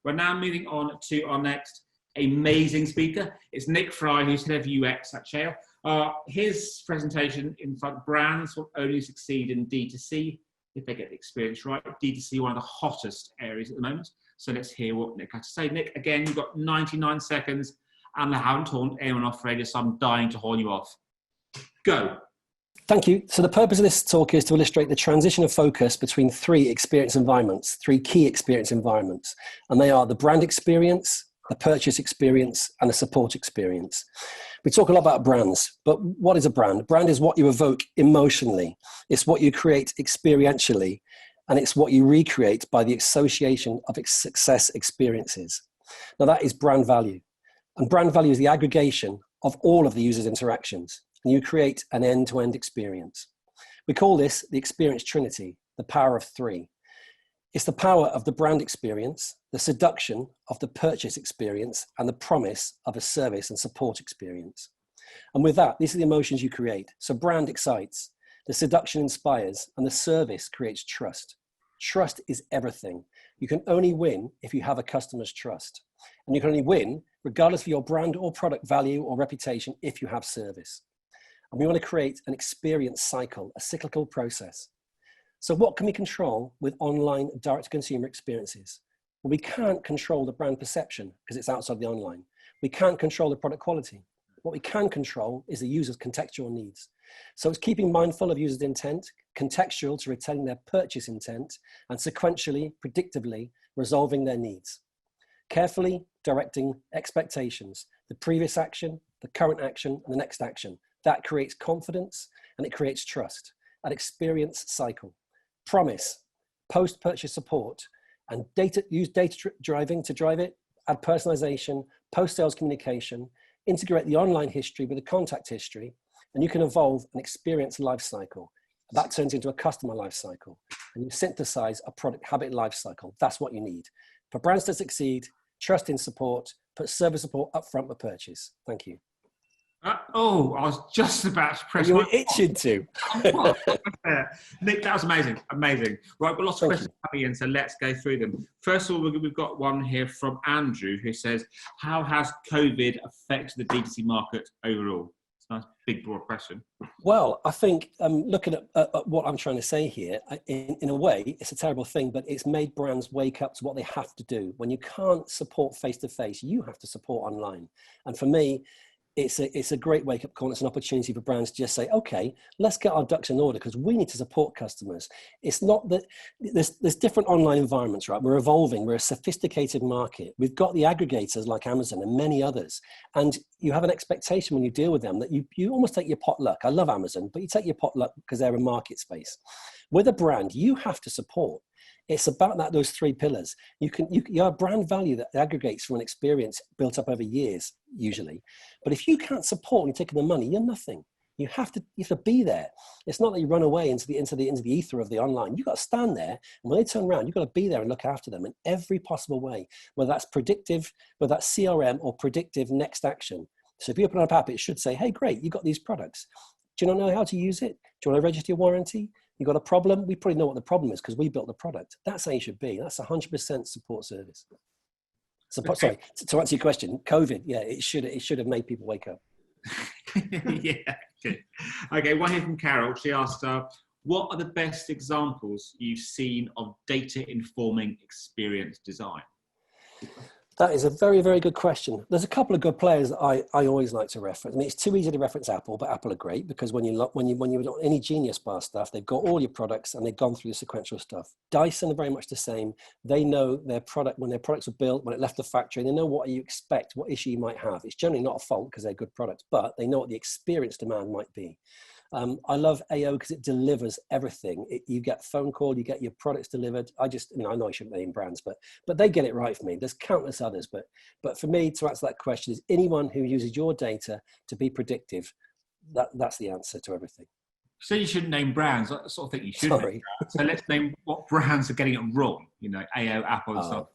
We're now moving on to our next amazing speaker. It's Nick Fry, who's head of UX at Cheil. His presentation, in fact, brands will only succeed in D2C if they get the experience right. D2C, one of the hottest areas at the moment. So let's hear what Nick has to say. Nick, again, you've got 99 seconds, and I haven't torn anyone off radio, so I'm dying to horn you off. Go. Thank you. So the purpose of this talk is to illustrate the transition of focus between three experience environments, three key experience environments. And they are the brand experience, the purchase experience, and the support experience. We talk a lot about brands, but what is a brand? A brand is what you evoke emotionally. It's what you create experientially, and it's what you recreate by the association of success experiences. Now that is brand value. And brand value is the aggregation of all of the user's interactions. And you create an end-to-end experience. We call this the experience Trinity, the power of three. It's the power of the brand experience, the seduction of the purchase experience, and the promise of a service and support experience. And with that, these are the emotions you create. So brand excites, the seduction inspires, and the service creates trust. Trust is everything. You can only win if you have a customer's trust. And you can only win, regardless of your brand or product value or reputation, if you have service. And we want to create an experience cycle, a cyclical process. So what can we control with online direct-to-consumer experiences? Well, we can't control the brand perception because it's outside the online. We can't control the product quality. What we can control is the user's contextual needs. So it's keeping mindful of users' intent, contextual to retain their purchase intent, and sequentially, predictably, resolving their needs. Carefully directing expectations, the previous action, the current action, and the next action. That creates confidence and it creates trust. An experience cycle. Promise, post-purchase support, and use data driving to drive it, add personalization, post-sales communication, integrate the online history with the contact history, and you can evolve an experience life cycle. That turns into a customer life cycle, and you synthesize a product habit life cycle. That's what you need. For brands to succeed, trust in support, put service support up front with purchase. Thank you. I was just about to press. You were itching to. Nick, that was amazing. Amazing. Right, we've got lots of questions coming in, so let's go through them. First of all, we've got one here from Andrew who says, how has COVID affected the D2C market overall? It's a nice, big, broad question. Well, I think looking at what I'm trying to say here, in a way, it's a terrible thing, but it's made brands wake up to what they have to do. When you can't support face-to-face, you have to support online. And for me, it's a great wake-up call. It's an opportunity for brands to just say, okay, let's get our ducks in order because we need to support customers. It's not that there's different online environments, right? We're evolving. We're a sophisticated market. We've got the aggregators like Amazon and many others. And you have an expectation when you deal with them that you almost take your potluck. I love Amazon, but you take your potluck because they're a market space. With a brand, you have to support. It's about those three pillars. You have brand value that aggregates from an experience built up over years, usually. But if you can't support and you're taking the money, you're nothing. You have to be there. It's not that you run away into the ether of the online. You've got to stand there, and when they turn around, you've got to be there and look after them in every possible way, whether that's predictive, whether that's CRM or predictive next action. So if you open up an app, it should say, hey, great, you got these products. Do you not know how to use it? Do you want to register your warranty? You got a problem? We probably know what the problem is because we built the product. That's how you should be. That's 100% support service. Sorry, to answer your question, COVID, yeah, it should have made people wake up. Yeah, good. Okay, one here from Carol. She asked, what are the best examples you've seen of data informing experience design? That is a very, very good question. There's a couple of good players that I always like to reference. I mean, it's too easy to reference Apple, but Apple are great because when you do any Genius Bar stuff, they've got all your products and they've gone through the sequential stuff. Dyson are very much the same. They know their product, when their products were built, when it left the factory, they know what you expect, what issue you might have. It's generally not a fault because they're good products, but they know what the experience demand might be. I love AO because it delivers everything. You get phone call, you get your products delivered. I know I shouldn't name brands, but they get it right for me. There's countless others, but for me to answer that question is anyone who uses your data to be predictive, that's the answer to everything. So you shouldn't name brands. I sort of think you should. Sorry. So let's name what brands are getting it wrong. You know, AO, Apple, and stuff.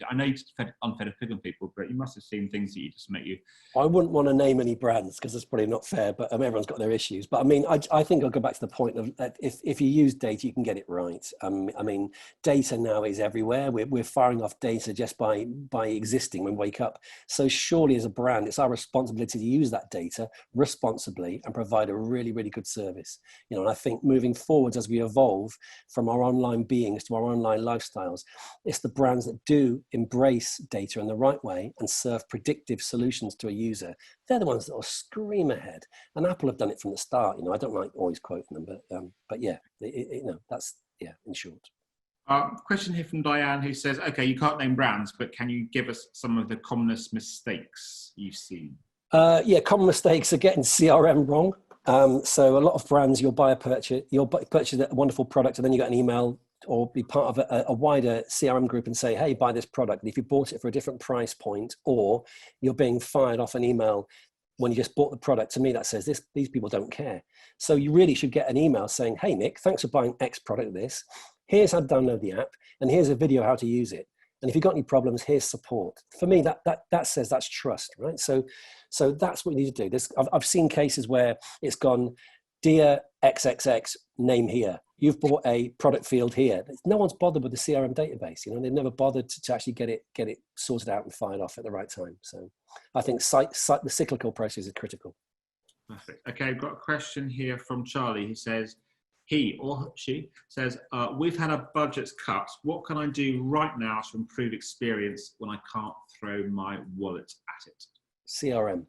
I know you just unfed a pig on people, but you must have seen things that you just make you. I wouldn't want to name any brands because that's probably not fair, but everyone's got their issues. But I mean, I think I'll go back to the point of if you use data, you can get it right. I mean, data now is everywhere. We're firing off data just by existing when we wake up. So surely as a brand, it's our responsibility to use that data responsibly and provide a really, really good service. You know, and I think moving forwards as we evolve from our online beings to our online lifestyles, it's the brands that do embrace data in the right way and serve predictive solutions to a user. They're the ones that will scream ahead. And Apple have done it from the start. You know, I don't like always quoting them, but yeah, you know, that's, yeah, in short. Question here from Diane, who says, okay, you can't name brands, but can you give us some of the commonest mistakes you've seen? Yeah, common mistakes are getting CRM wrong. So a lot of brands, you'll purchase a wonderful product and then you get an email or be part of a wider CRM group and say, hey, buy this product. And if you bought it for a different price point, or you're being fired off an email when you just bought the product, to me that says these people don't care. So you really should get an email saying, hey, Nick, thanks for buying X product of this. Here's how to download the app and here's a video how to use it. And if you've got any problems, here's support. For me, that says that's trust, right? So that's what you need to do. I've seen cases where it's gone, dear XXX, name here. You've bought a product field here. No one's bothered with the CRM database. You know, they've never bothered to actually get it sorted out and fired off at the right time. So I think the cyclical process is critical. Perfect. Okay, I've got a question here from Charlie. He says, he or she says, we've had our budgets cut. What can I do right now to improve experience when I can't throw my wallet at it? CRM.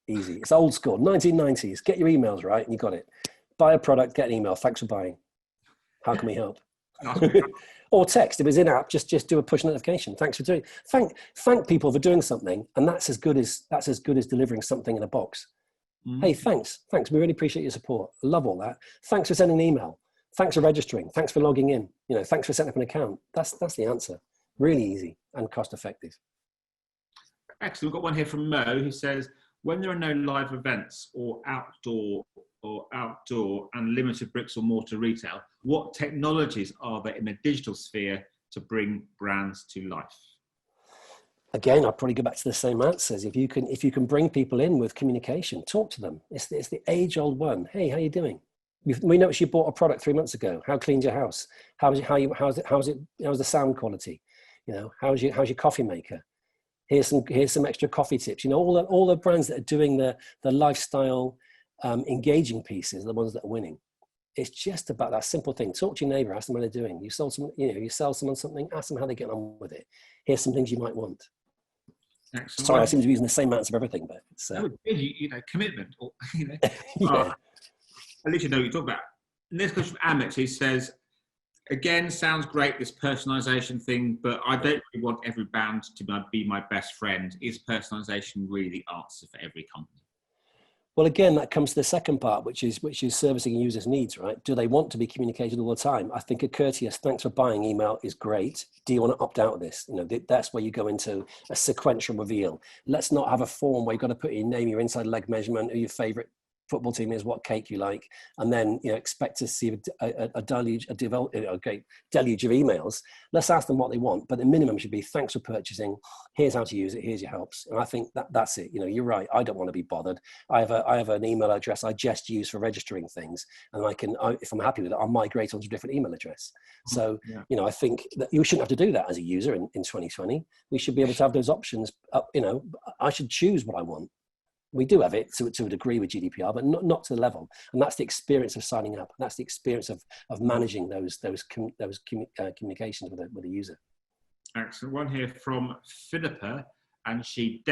Easy. It's old school. 1990s. Get your emails right and you got it. Buy a product, get an email. Thanks for buying. How can we help? Or text. If it's in app, just do a push notification. Thanks for doing. Thank people for doing something, and that's as good as delivering something in a box. Mm-hmm. Hey, thanks. We really appreciate your support. I love all that. Thanks for sending an email. Thanks for registering. Thanks for logging in. You know, thanks for setting up an account. That's the answer. Really easy and cost effective. Excellent. We've got one here from Mo who says, when there are no live events or outdoor and limited bricks or mortar retail, what technologies are there in the digital sphere to bring brands to life? Again, I'll probably go back to the same answers. If you can bring people in with communication, talk to them. It's the age-old one. Hey, how you doing? We noticed you bought a product 3 months ago. How clean's your hhouse? How's the sound quality? You know, how's your coffee maker? Here's some extra coffee tips. You know, all the brands that are doing the lifestyle engaging pieces are the ones that are winning. It's just about that simple thing. Talk to your neighbor, ask them how they're doing. You sell someone something, ask them how they get on with it. Here's some things you might want. Excellent. Sorry, I seem to be using the same answer for everything, but it's you know, commitment, or you know, yeah. At least you know what you're talking about. And this comes from Amit, who says, again, sounds great, this personalization thing, but I don't really want every brand to be my best friend. Is personalization really the answer for every company? Well, again, that comes to the second part, which is servicing users' needs, right? Do they want to be communicated all the time? I think a courteous thanks for buying email is great. Do you want to opt out of this? You know, that's where you go into a sequential reveal. Let's not have a form where you've got to put your name, your inside leg measurement, who your favorite football team is, what cake you like, and then expect to see a deluge of emails. Let's ask them what they want, but the minimum should be thanks for purchasing. Here's how to use it. Here's your helps. And I think that's it. You know, you're right. I don't want to be bothered. I have an email address I just use for registering things, and if I'm happy with it, I'll migrate onto a different email address. So you know, I think that you shouldn't have to do that as a user in 2020. We should be able to have those options. You know, I should choose what I want. We do have it to a degree with GDPR, but not to the level. And that's the experience of signing up. That's the experience of managing those communications with a user. Excellent. One here from Philippa, and she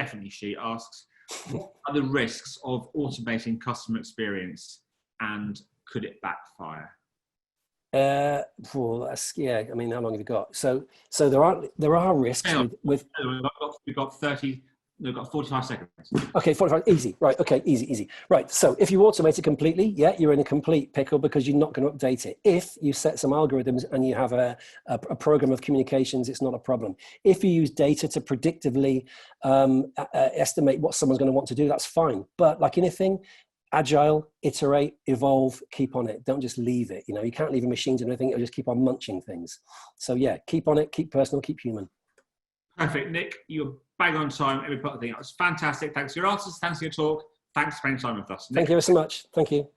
asks, what are the risks of automating customer experience, and could it backfire? Well, I mean, how long have you got? So there are risks with. We've got 30. We've got 45 seconds. Okay, 45, easy. Right, okay, easy. Right, so if you automate it completely, you're in a complete pickle because you're not going to update it. If you set some algorithms and you have a program of communications, it's not a problem. If you use data to predictively estimate what someone's going to want to do, that's fine. But like anything, agile, iterate, evolve, keep on it. Don't just leave it. You can't leave a machine to anything. It'll just keep on munching things. So yeah, keep on it, keep personal, keep human. Perfect. Nick, you're bang on time. Every part of the thing. That was fantastic. Thanks for your answers. Thanks for your talk. Thanks for spending time with us. Nick. Thank you so much. Thank you.